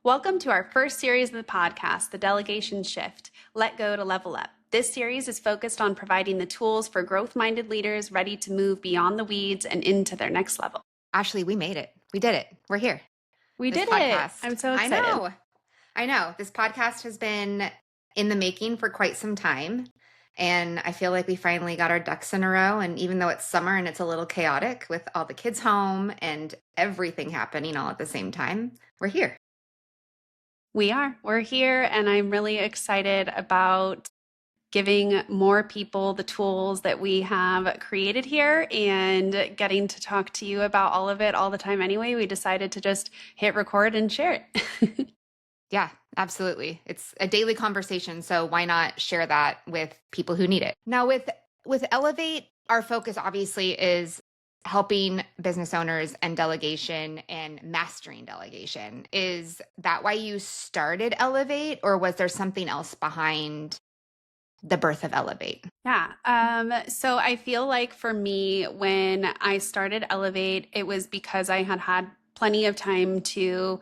Welcome to our first series of the podcast, The Delegation Shift, Let Go to Level Up. This series is focused on providing the tools for growth-minded leaders ready to move beyond the weeds and into their next level. Ashley, we made it. We did it. We're here. We This did podcast. it. I'm so excited. I know. This podcast has been in the making for quite some time. And I feel like we finally got our ducks in a row. And even though it's summer and it's a little chaotic with all the kids home and everything happening all at the same time, we're here. We're here, and I'm really excited about giving more people the tools that we have created here and getting to talk to you about all of it all the time anyway. We decided to just hit record and share it. Yeah, absolutely. It's a daily conversation, so why not share that with people who need it? Now with Elevate, our focus obviously is helping business owners and delegation and mastering delegation. Is that why you started Elevate, or was there something else behind the birth of Elevate? Yeah. So I feel like for me, when I started Elevate, it was because I had plenty of time to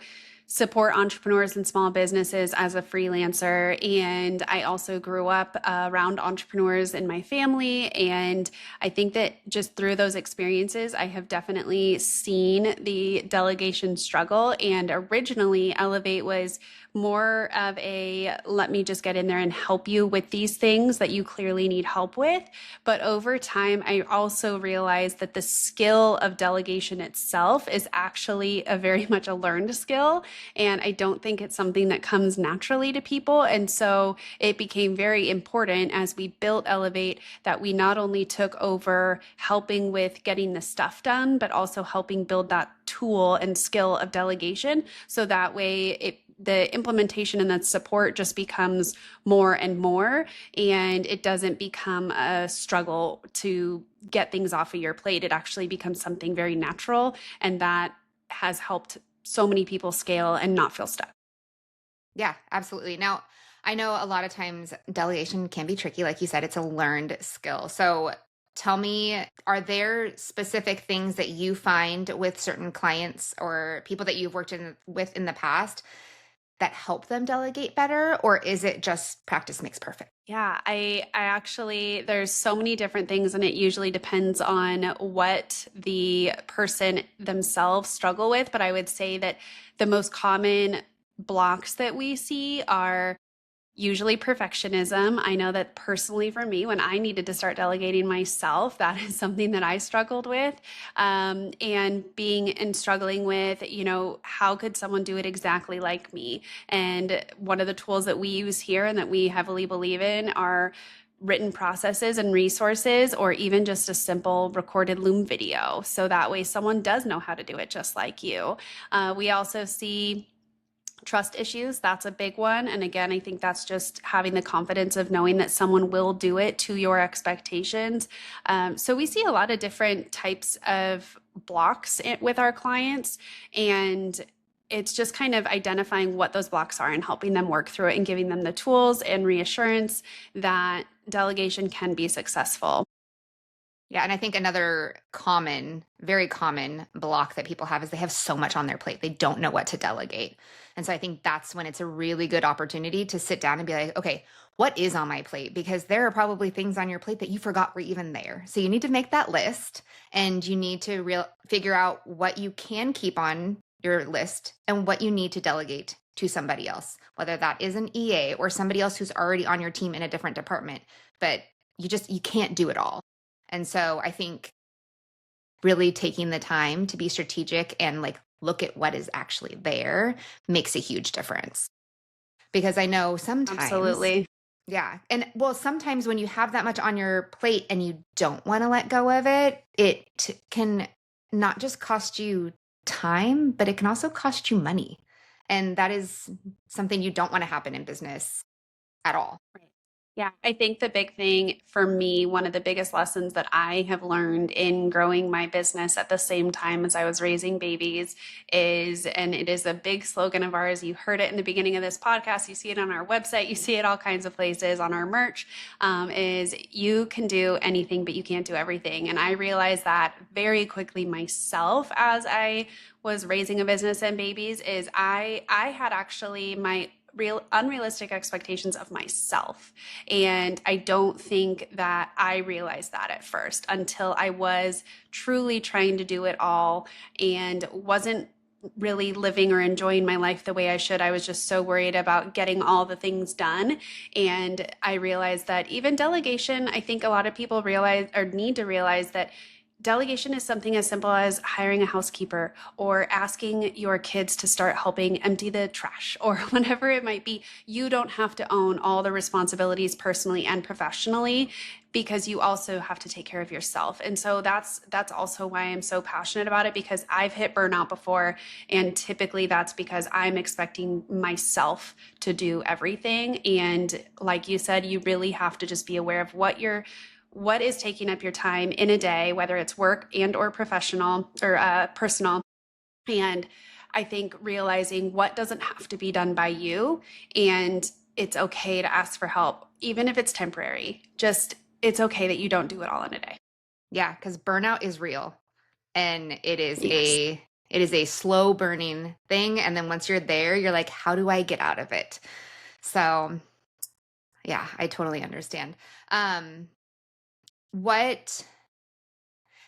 support entrepreneurs and small businesses as a freelancer. And I also grew up around entrepreneurs in my family. And I think that just through those experiences, I have definitely seen the delegation struggle. And originally, Elevate was more of a let me just get in there and help you with these things that you clearly need help with. But over time, I also realized that the skill of delegation itself is actually a very much a learned skill. And I don't think it's something that comes naturally to people. And so it became very important as we built Elevate that we not only took over helping with getting the stuff done, but also helping build that tool and skill of delegation. So that way the implementation and the support just becomes more and more, and it doesn't become a struggle to get things off of your plate. It actually becomes something very natural, and that has helped so many people scale and not feel stuck. Yeah, absolutely. Now, I know a lot of times delegation can be tricky. Like you said, it's a learned skill. So tell me, are there specific things that you find with certain clients or people that you've worked with in the past that help them delegate better? Or is it just practice makes perfect? Yeah, I actually, there's so many different things, and it usually depends on what the person themselves struggle with. But I would say that the most common blocks that we see are usually perfectionism. I know that personally for me, when I needed to start delegating myself, that is something that I struggled with. And being and struggling with, how could someone do it exactly like me? And one of the tools that we use here and that we heavily believe in are written processes and resources, or even just a simple recorded Loom video. So that way someone does know how to do it just like you. We also see trust issues. That's a big one. And again, I think that's just having the confidence of knowing that someone will do it to your expectations. So we see a lot of different types of blocks with our clients, and it's just kind of identifying what those blocks are and helping them work through it and giving them the tools and reassurance that delegation can be successful. Yeah. And I think another very common block that people have is they have so much on their plate. They don't know what to delegate. And so I think that's when it's a really good opportunity to sit down and be like, okay, what is on my plate? Because there are probably things on your plate that you forgot were even there. So you need to make that list, and you need to figure out what you can keep on your list and what you need to delegate to somebody else, whether that is an EA or somebody else who's already on your team in a different department. But you can't do it all. And so I think really taking the time to be strategic and look at what is actually there makes a huge difference. Because I know sometimes. Absolutely. Yeah. And sometimes when you have that much on your plate and you don't want to let go of it, it can not just cost you time, but it can also cost you money. And that is something you don't want to happen in business at all. Right. Yeah, I think the big thing for me, one of the biggest lessons that I have learned in growing my business at the same time as I was raising babies is, and it is a big slogan of ours. You heard it in the beginning of this podcast. You see it on our website. You see it all kinds of places on our merch, is you can do anything, but you can't do everything. And I realized that very quickly myself as I was raising a business and babies is I had actually my real unrealistic expectations of myself. And I don't think that I realized that at first until I was truly trying to do it all and wasn't really living or enjoying my life the way I should. I was just so worried about getting all the things done. And I realized that even delegation, I think a lot of people realize or need to realize that delegation is something as simple as hiring a housekeeper or asking your kids to start helping empty the trash or whatever it might be. You don't have to own all the responsibilities personally and professionally because you also have to take care of yourself. And so that's also why I'm so passionate about it, because I've hit burnout before, and typically that's because I'm expecting myself to do everything. And like you said, you really have to just be aware of what is taking up your time in a day, whether it's work and or professional or personal. And I think realizing what doesn't have to be done by you, and it's okay to ask for help, even if it's temporary. Just it's okay that you don't do it all in a day. Yeah, because burnout is real, and Yes. it is a slow burning thing. And then once you're there, you're like, how do I get out of it? So yeah, I totally understand. Um, what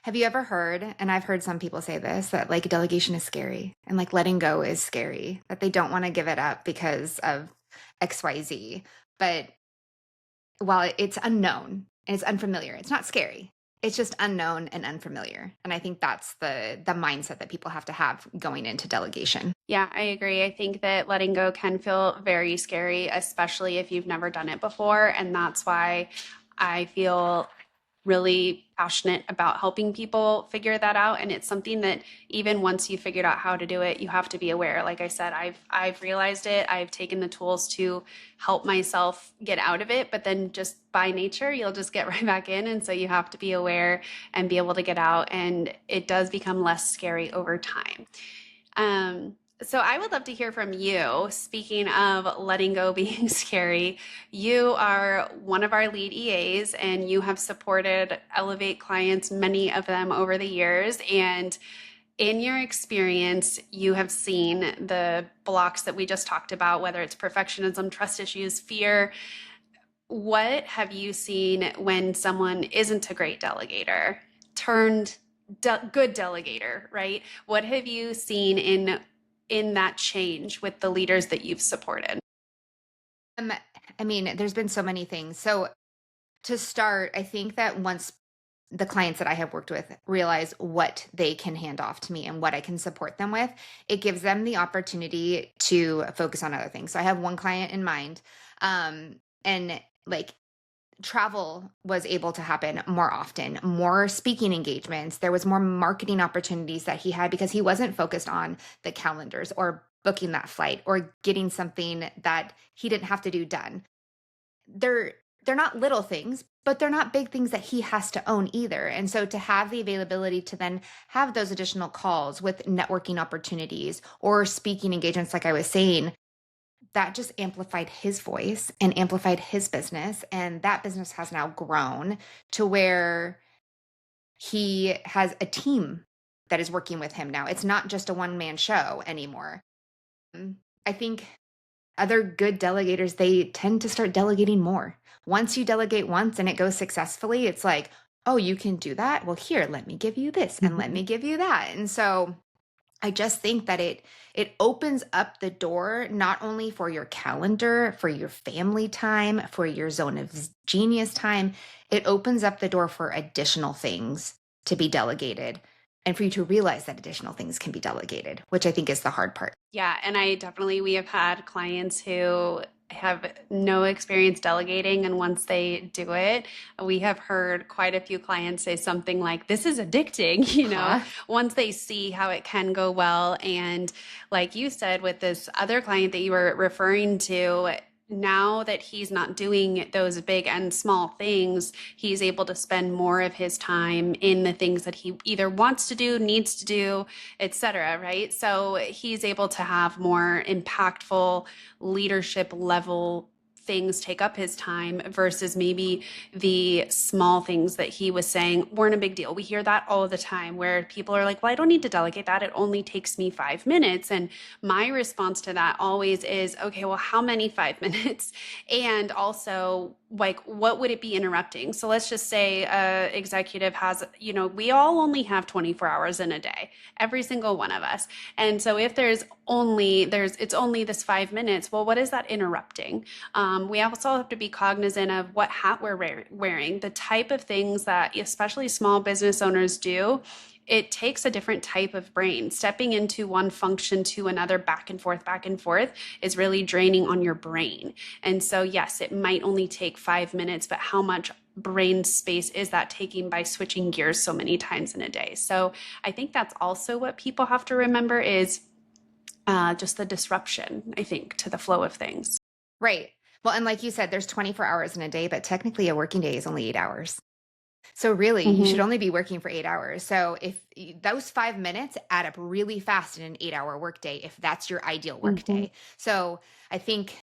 have you ever heard? And I've heard some people say this, that like delegation is scary and like letting go is scary, that they don't want to give it up because of XYZ. But while it's unknown and it's unfamiliar, it's not scary. It's just unknown and unfamiliar. And I think that's the mindset that people have to have going into delegation. Yeah, I agree. I think that letting go can feel very scary, especially if you've never done it before. And that's why I feel really passionate about helping people figure that out. And it's something that even once you figured out how to do it, you have to be aware. Like I said, I've realized it. I've taken the tools to help myself get out of it, but then just by nature, you'll just get right back in. And so you have to be aware and be able to get out. And it does become less scary over time. So I would love to hear from you. Speaking of letting go being scary, you are one of our lead EAs and you have supported Elevate clients, many of them over the years. And in your experience, you have seen the blocks that we just talked about, whether it's perfectionism, trust issues, fear. What have you seen when someone isn't a great delegator turned good delegator, right? What have you seen in that change with the leaders that you've supported? Um, I mean, there's been so many things. So to start, I think that once the clients that I have worked with realize what they can hand off to me and what I can support them with, it gives them the opportunity to focus on other things. So I have one client in mind, and like travel was able to happen more often, more speaking engagements. There was more marketing opportunities that he had because he wasn't focused on the calendars or booking that flight or getting something that he didn't have to do done. They're they're not little things, but they're not big things that he has to own either. And so to have the availability to then have those additional calls with networking opportunities or speaking engagements, like I was saying, that just amplified his voice and amplified his business. And that business has now grown to where he has a team that is working with him now. It's not just a one man show anymore. I think other good delegators, they tend to start delegating more. Once you delegate once and it goes successfully, it's like, oh, you can do that? Well, here, let me give you this and let me give you that. And so I just think that it opens up the door not only for your calendar, for your family time, for your zone of genius time, it opens up the door for additional things to be delegated and for you to realize that additional things can be delegated, which I think is the hard part. Yeah, and we have had clients who have no experience delegating, and once they do it, we have heard quite a few clients say something like, "This is addicting," Huh? once they see how it can go well. And like you said, with this other client that you were referring to, now that he's not doing those big and small things, he's able to spend more of his time in the things that he either wants to do, needs to do, etc. Right? So he's able to have more impactful leadership level things take up his time versus maybe the small things that he was saying weren't a big deal. We hear that all the time where people are like, well, I don't need to delegate that. It only takes me 5 minutes. And my response to that always is, okay, well, how many 5 minutes? And also, like, what would it be interrupting? So let's just say a executive has, we all only have 24 hours in a day, every single one of us. And so if it's only this 5 minutes, well, what is that interrupting? We also have to be cognizant of what hat we're wearing, the type of things that especially small business owners do. It takes a different type of brain. Stepping into one function to another back and forth is really draining on your brain. And so, yes, it might only take 5 minutes, but how much brain space is that taking by switching gears so many times in a day? So I think that's also what people have to remember is just the disruption, I think, to the flow of things. Right. Well, and like you said, there's 24 hours in a day, but technically a working day is only 8 hours. So really, you should only be working for 8 hours. So if those 5 minutes add up really fast in an 8 hour workday, if that's your ideal workday. So I think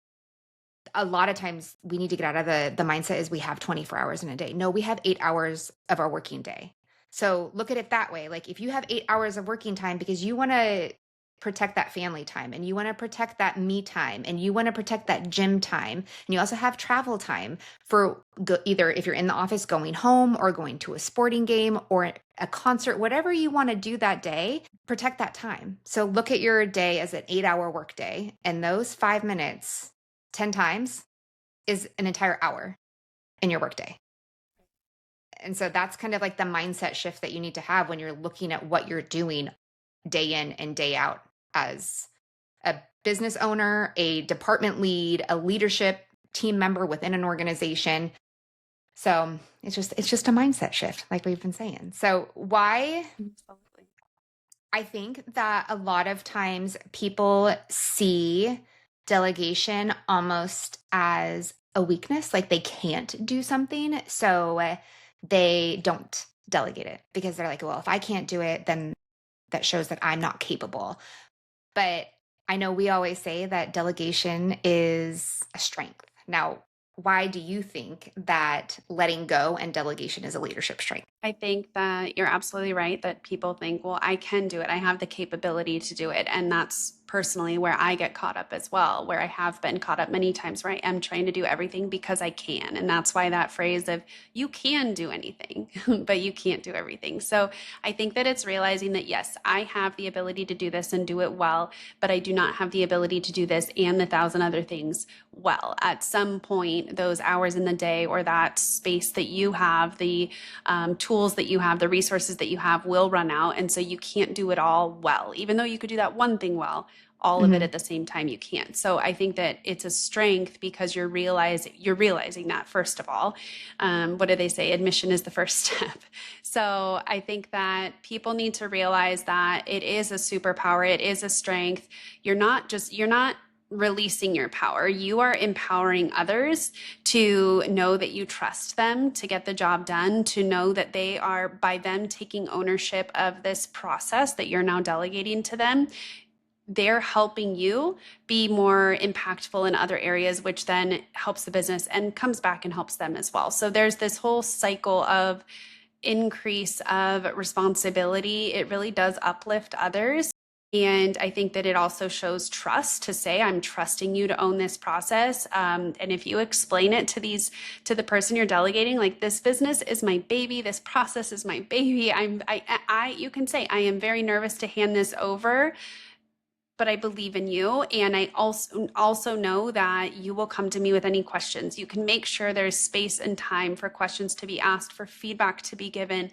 a lot of times we need to get out of the mindset is we have 24 hours in a day. No, we have 8 hours of our working day. So look at it that way. Like if you have 8 hours of working time because you want to protect that family time and you want to protect that me time and you want to protect that gym time and you also have travel time for either if you're in the office going home or going to a sporting game or a concert, whatever you want to do that day, protect that time. So look at your day as an 8 hour work day and those 5 minutes 10 times is an entire hour in your workday. And so that's kind of like the mindset shift that you need to have when you're looking at what you're doing day in and day out as a business owner, a department lead, a leadership team member within an organization. So it's just a mindset shift, like we've been saying. So why? Absolutely. I think that a lot of times people see delegation almost as a weakness, like they can't do something. So they don't delegate it because they're like, well, if I can't do it, then that shows that I'm not capable. But I know we always say that delegation is a strength. Now, why do you think that letting go and delegation is a leadership strength? I think that you're absolutely right that people think, well, I can do it. I have the capability to do it. And that's personally where I get caught up as well, where I have been caught up many times where I am trying to do everything because I can. And that's why that phrase of you can do anything, but you can't do everything. So I think that it's realizing that, yes, I have the ability to do this and do it well, but I do not have the ability to do this and 1,000 other things well. At some point, those hours in the day or that space that you have, the tools that you have, the resources that you have will run out. And so you can't do it all well, even though you could do that one thing well. All of it at the same time you can't. So I think that it's a strength because you're realizing that first of all. What do they say? Admission is the first step. So I think that people need to realize that it is a superpower. It is a strength. You're not releasing your power. You are empowering others to know that you trust them to get the job done, to know that they are, by them taking ownership of this process that you're now delegating to them, they're helping you be more impactful in other areas, which then helps the business and comes back and helps them as well. So there's this whole cycle of increase of responsibility. It really does uplift others. And I think that it also shows trust to say, I'm trusting you to own this process. And if you explain it to the person you're delegating, like this business is my baby, this process is my baby. You can say, I am very nervous to hand this over, but I believe in you. And I also know that you will come to me with any questions. You can make sure there's space and time for questions to be asked, for feedback to be given,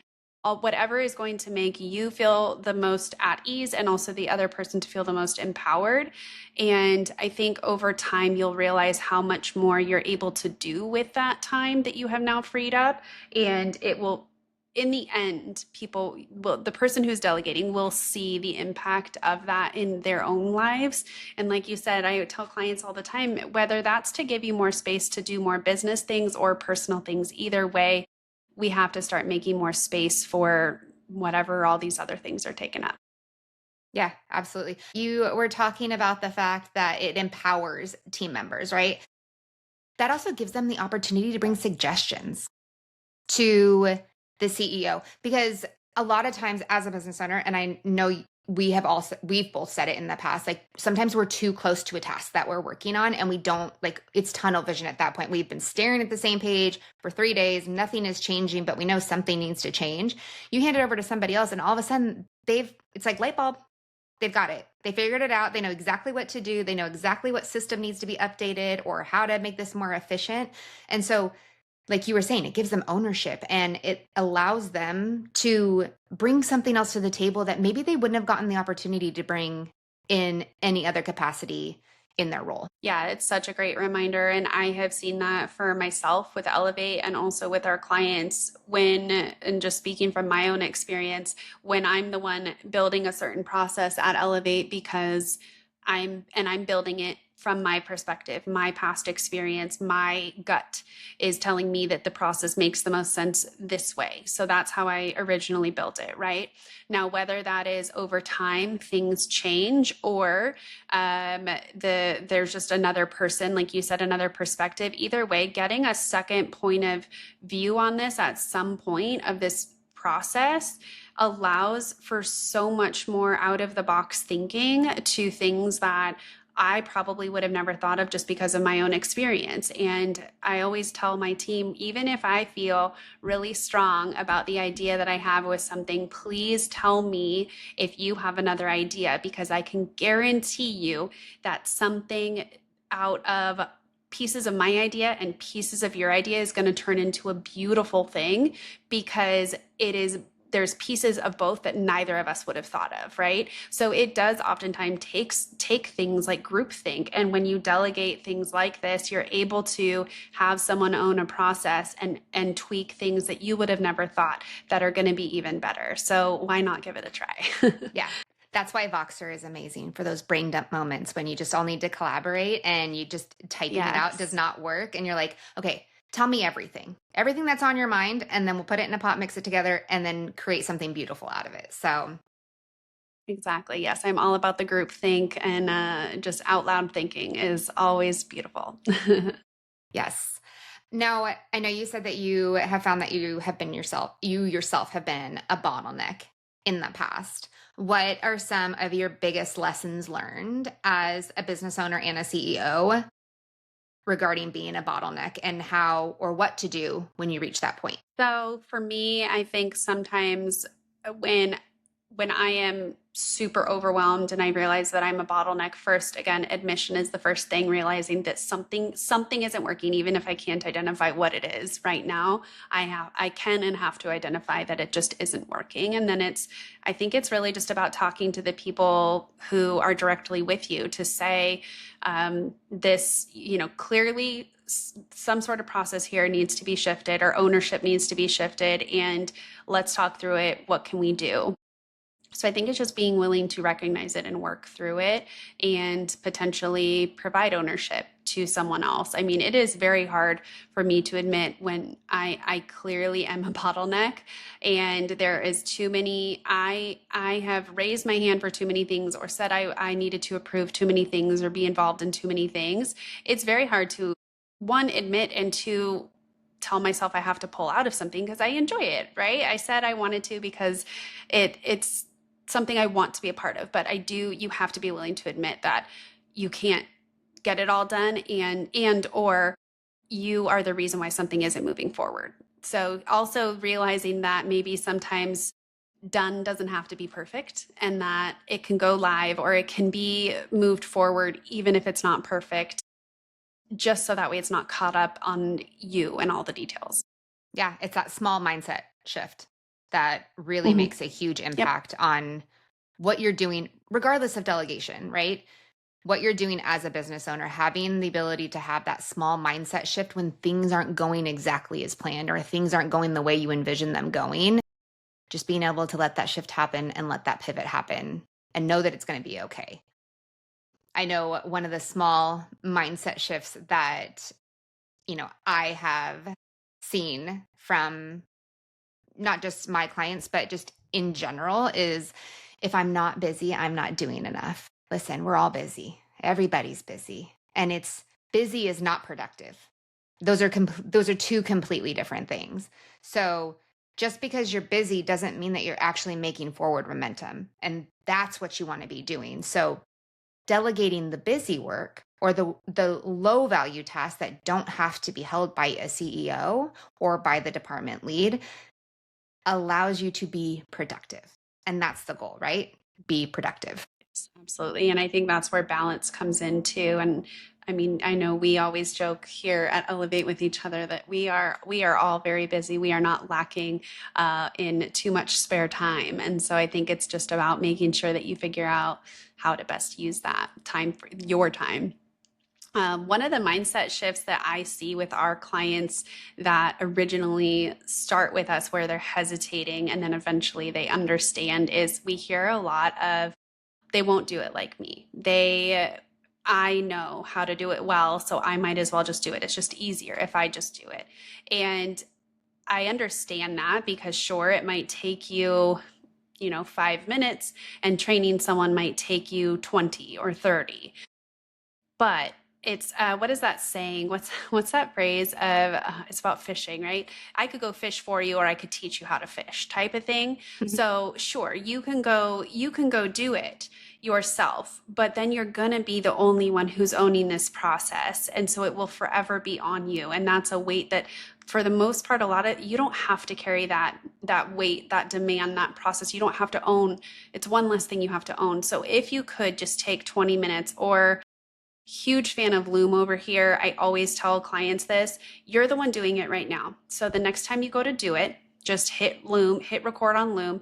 whatever is going to make you feel the most at ease and also the other person to feel the most empowered. And I think over time, you'll realize how much more you're able to do with that time that you have now freed up. And it will in the end, people will, the person who's delegating will see the impact of that in their own lives. And like you said, I tell clients all the time, whether that's to give you more space to do more business things or personal things, either way, we have to start making more space for whatever all these other things are taken up. Yeah, absolutely. You were talking about the fact that it empowers team members, right? That also gives them the opportunity to bring suggestions to the CEO, because a lot of times as a business owner, and I know we've both said it in the past, like sometimes we're too close to a task that we're working on and we don't, like, it's tunnel vision at that point. We've been staring at the same page for 3 days, nothing is changing, but we know something needs to change. You hand it over to somebody else and all of a sudden it's like light bulb. They've got it. They figured it out. They know exactly what to do. They know exactly what system needs to be updated or how to make this more efficient. And so, like you were saying, it gives them ownership and it allows them to bring something else to the table that maybe they wouldn't have gotten the opportunity to bring in any other capacity in their role. Yeah, it's such a great reminder. And I have seen that for myself with Elevate and also with our clients when, and just speaking from my own experience, when I'm the one building a certain process at Elevate because I'm building it from my perspective, my past experience, my gut is telling me that the process makes the most sense this way. So that's how I originally built it, right? Now, whether that is over time, things change, or there's just another person, like you said, another perspective. Either way, getting a second point of view on this at some point of this process allows for so much more out of the box thinking to things that I probably would have never thought of just because of my own experience. And I always tell my team, even if I feel really strong about the idea that I have with something, please tell me if you have another idea, because I can guarantee you that something out of pieces of my idea and pieces of your idea is going to turn into a beautiful thing, because there's pieces of both that neither of us would have thought of, right? So it does oftentimes take things like groupthink. And when you delegate things like this, you're able to have someone own a process and tweak things that you would have never thought that are going to be even better. So why not give it a try? Yeah. That's why Voxer is amazing for those brain dump moments when you just all need to collaborate and you just typing it out does not work. And you're like, okay, tell me everything that's on your mind. And then we'll put it in a pot, mix it together, and then create something beautiful out of it. So Exactly. Yes, I'm all about the group think, and just out loud thinking is always beautiful. yes. Now, I know you said that you have found that you yourself have been a bottleneck in the past. What are some of your biggest lessons learned as a business owner and a CEO regarding being a bottleneck, and how or what to do when you reach that point? So for me, I think sometimes when I am super overwhelmed and I realize that I'm a bottleneck, first, again, admission is the first thing, realizing that something isn't working, even if I can't identify what it is right now. I can and have to identify that it just isn't working. And then I think it's really just about talking to the people who are directly with you to say, this, clearly some sort of process here needs to be shifted, or ownership needs to be shifted, and let's talk through it. What can we do? So I think it's just being willing to recognize it and work through it and potentially provide ownership to someone else. I mean, it is very hard for me to admit when I clearly am a bottleneck and there is too many, I have raised my hand for too many things, or said I needed to approve too many things or be involved in too many things. It's very hard to, one, admit, and two, tell myself I have to pull out of something because I enjoy it, right? I said I wanted to because it's something I want to be a part of, but you have to be willing to admit that you can't get it all done, and or you are the reason why something isn't moving forward. So also realizing that maybe sometimes done doesn't have to be perfect, and that it can go live or it can be moved forward even if it's not perfect, just so that way it's not caught up on you and all the details. Yeah, it's that small mindset shift that really Mm-hmm. makes a huge Yep. impact on what you're doing, regardless of delegation, right? What you're doing as a business owner, having the ability to have that small mindset shift when things aren't going exactly as planned or things aren't going the way you envision them going just being able to let that shift happen and let that pivot happen and know that it's going to be okay. I know one of the small mindset shifts that, I have seen from not just my clients, but just in general is if I'm not busy, I'm not doing enough. Listen, we're all busy. Everybody's busy. And it's busy is not productive. Those are two completely different things. So just because you're busy doesn't mean that you're actually making forward momentum. And that's what you want to be doing. So delegating the busy work or the low value tasks that don't have to be held by a CEO or by the department lead allows you to be productive. And that's the goal, right? Be productive. Absolutely. And I think that's where balance comes in too. And I mean, I know we always joke here at Elevate with each other that we are all very busy. We are not lacking in too much spare time. And so I think it's just about making sure that you figure out how to best use that time for your time. One of the mindset shifts that I see with our clients that originally start with us where they're hesitating and then eventually they understand is we hear a lot of, they won't do it like me. I know how to do it well, so I might as well just do it. It's just easier if I just do it. And I understand that because sure, it might take you, 5 minutes, and training someone might take you 20 or 30. But it's what is that saying? What's that phrase of it's about fishing, right? I could go fish for you or I could teach you how to fish type of thing. So sure, you can go do it yourself, but then you're going to be the only one who's owning this process. And so it will forever be on you. And that's a weight that for the most part, a lot of you don't have to carry that weight, that demand, that process. You don't have to own. It's one less thing you have to own. So if you could just take 20 minutes or huge fan of Loom over here. I always tell clients this. You're the one doing it right now. So the next time you go to do it, just hit Loom, hit record on Loom.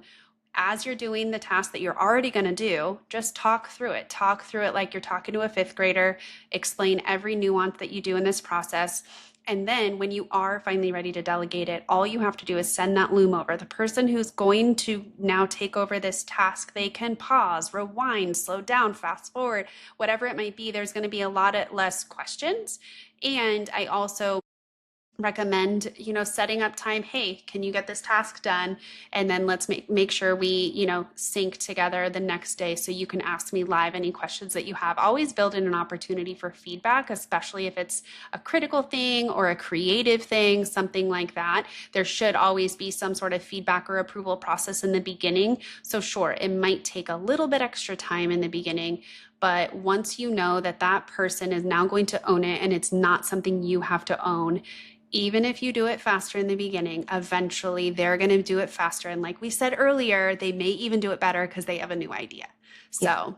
As you're doing the task that you're already going to do, just talk through it. Talk through it like you're talking to a fifth grader. Explain every nuance that you do in this process. And then when you are finally ready to delegate it, all you have to do is send that Loom over. The person who's going to now take over this task, they can pause, rewind, slow down, fast forward, whatever it might be. There's going to be a lot of less questions. And I also recommend, setting up time. Hey, can you get this task done? And then let's make sure we, sync together the next day so you can ask me live any questions that you have. Always build in an opportunity for feedback, especially if it's a critical thing or a creative thing, something like that. There should always be some sort of feedback or approval process in the beginning. So sure, it might take a little bit extra time in the beginning, but once you know that that person is now going to own it and it's not something you have to own, even if you do it faster in the beginning, eventually they're going to do it faster. And like we said earlier, they may even do it better because they have a new idea. So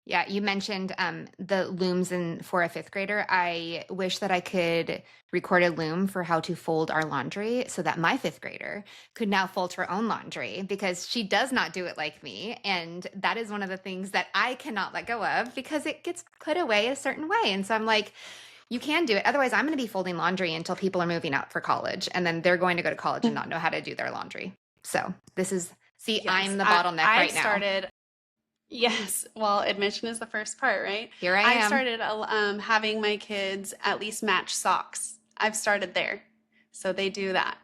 yeah, you mentioned the looms for a fifth grader. I wish that I could record a loom for how to fold our laundry so that my fifth grader could now fold her own laundry because she does not do it like me. And that is one of the things that I cannot let go of because it gets put away a certain way. And so I'm like, you can do it. Otherwise, I'm going to be folding laundry until people are moving out for college. And then they're going to go to college and not know how to do their laundry. So this is, yes, I'm the bottleneck right now. Yes. Well, admission is the first part, right? Here I am. I started having my kids at least match socks. I've started there. So they do that.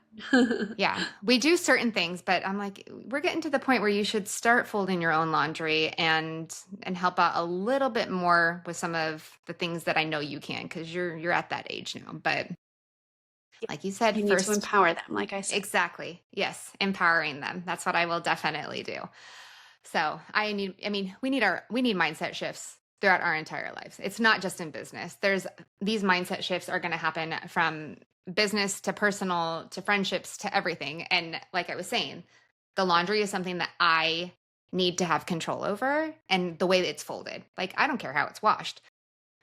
Yeah, we do certain things, but I'm like, we're getting to the point where you should start folding your own laundry and help out a little bit more with some of the things that I know you can because you're at that age now. But like you said, you need to empower them, like I said. Exactly. Yes, empowering them. That's what I will definitely do. So we need mindset shifts throughout our entire lives. It's not just in business. These mindset shifts are going to happen from business to personal to friendships to everything. And like I was saying, the laundry is something that I need to have control over and the way that it's folded. Like, I don't care how it's washed,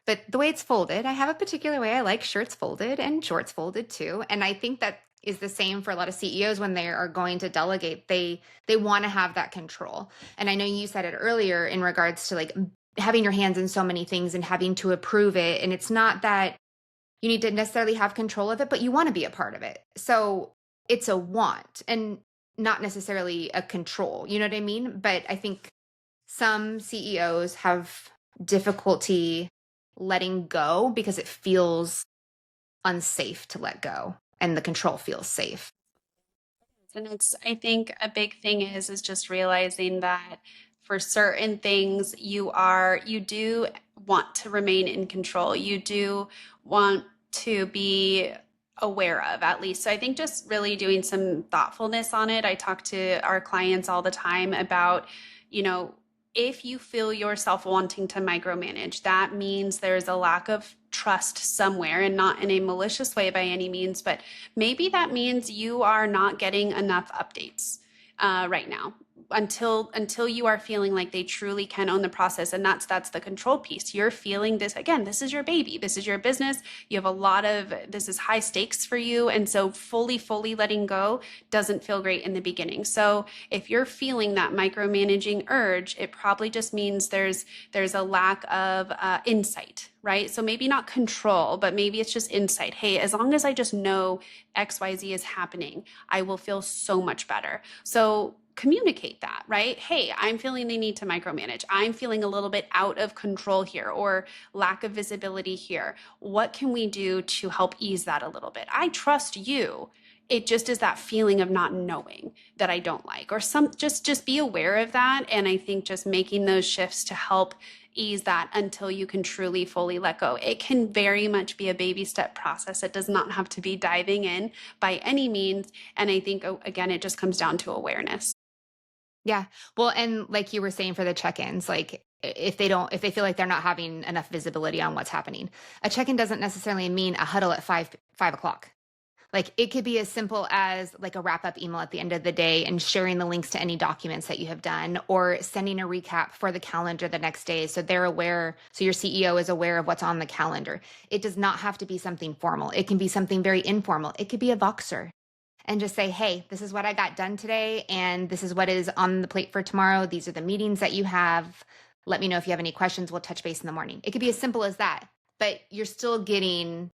but the way it's folded, I have a particular way I like shirts folded and shorts folded too. And I think that is the same for a lot of CEOs when they are going to delegate. They want to have that control. And I know you said it earlier in regards to like having your hands in so many things and having to approve it. And it's not that you need to necessarily have control of it, but you want to be a part of it. So it's a want. And not necessarily a control, you know what I mean? But I think some CEOs have difficulty letting go because it feels unsafe to let go and the control feels safe. And it's, I think a big thing is just realizing that for certain things you do want to remain in control. You do want to be aware of at least. So I think just really doing some thoughtfulness on it. I talk to our clients all the time about, you know, if you feel yourself wanting to micromanage, that means there's a lack of trust somewhere, and not in a malicious way by any means, but maybe that means you are not getting enough updates right now until you are feeling like they truly can own the process. And that's the control piece. You're feeling this, again, this is your baby, this is your business, you have a lot of, this is high stakes for you, and so fully letting go doesn't feel great in the beginning. So if you're feeling that micromanaging urge, it probably just means there's a lack of insight, right? So maybe not control, but maybe it's just insight. Hey, as long as I just know XYZ is happening, I will feel so much better. So communicate that, right? Hey, I'm feeling the need to micromanage. I'm feeling a little bit out of control here, or lack of visibility here. What can we do to help ease that a little bit? I trust you. It just is that feeling of not knowing that I don't like, or some, just be aware of that. And I think just making those shifts to help ease that until you can truly fully let go. It can very much be a baby step process. It does not have to be diving in by any means. And I think, again, it just comes down to awareness. Yeah. Well, and like you were saying for the check-ins, like if they feel like they're not having enough visibility on what's happening, a check-in doesn't necessarily mean a huddle at 5 o'clock. Like it could be as simple as like a wrap-up email at the end of the day and sharing the links to any documents that you have done, or sending a recap for the calendar the next day so they're aware, so your CEO is aware of what's on the calendar. It does not have to be something formal. It can be something very informal. It could be a Voxer, and just say, hey, this is what I got done today, and this is what is on the plate for tomorrow. These are the meetings that you have. Let me know if you have any questions. We'll touch base in the morning. It could be as simple as that, but you're still getting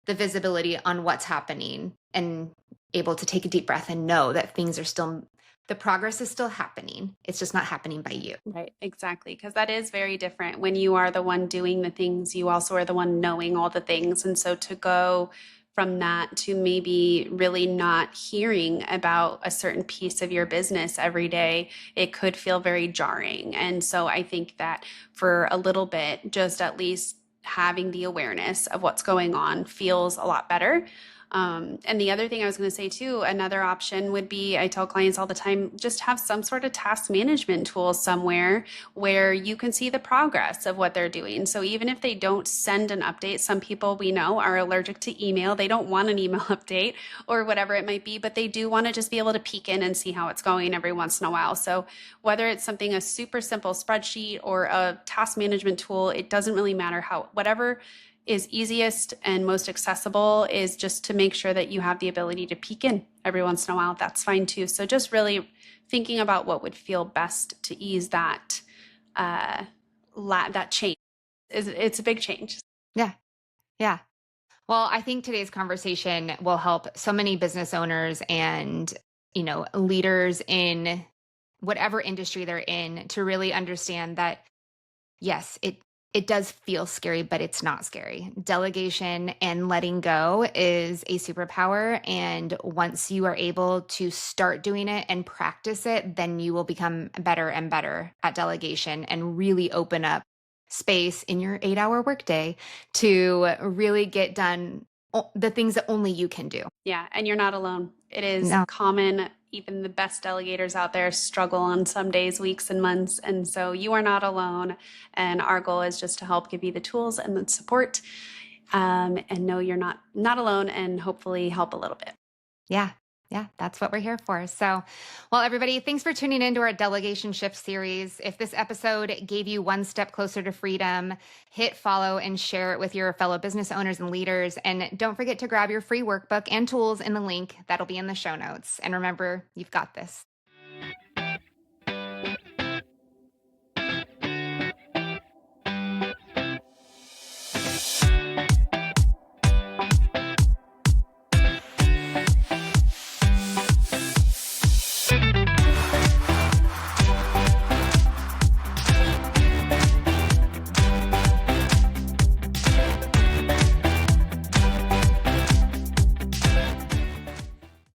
the visibility on what's happening and able to take a deep breath and know that things are still, the progress is still happening. It's just not happening by you. Right, exactly. Because that is very different. When you are the one doing the things, you also are the one knowing all the things. And so to go from that to maybe really not hearing about a certain piece of your business every day, it could feel very jarring. And so I think that for a little bit, just at least having the awareness of what's going on feels a lot better. And the other thing I was going to say too, another option would be, I tell clients all the time, just have some sort of task management tool somewhere where you can see the progress of what they're doing. So even if they don't send an update, some people we know are allergic to email. They don't want an email update or whatever it might be, but they do want to just be able to peek in and see how it's going every once in a while. So whether it's something, a super simple spreadsheet or a task management tool, it doesn't really matter how, whatever is easiest and most accessible, is just to make sure that you have the ability to peek in every once in a while. That's fine too. So just really thinking about what would feel best to ease that that change. It's a big change. Yeah. Yeah. Well, I think today's conversation will help so many business owners and, leaders in whatever industry they're in to really understand that, yes, it does feel scary, but it's not scary. Delegation and letting go is a superpower. And once you are able to start doing it and practice it, then you will become better and better at delegation and really open up space in your 8-hour workday to really get done the things that only you can do. Yeah, and you're not alone. It is No. common. Even the best delegators out there struggle on some days, weeks, and months. And so you are not alone. And our goal is just to help give you the tools and the support, and know you're not alone, and hopefully help a little bit. Yeah. Yeah, that's what we're here for. So, well, everybody, thanks for tuning into our Delegation Shift series. If this episode gave you one step closer to freedom, hit follow and share it with your fellow business owners and leaders. And don't forget to grab your free workbook and tools in the link that'll be in the show notes. And remember, you've got this.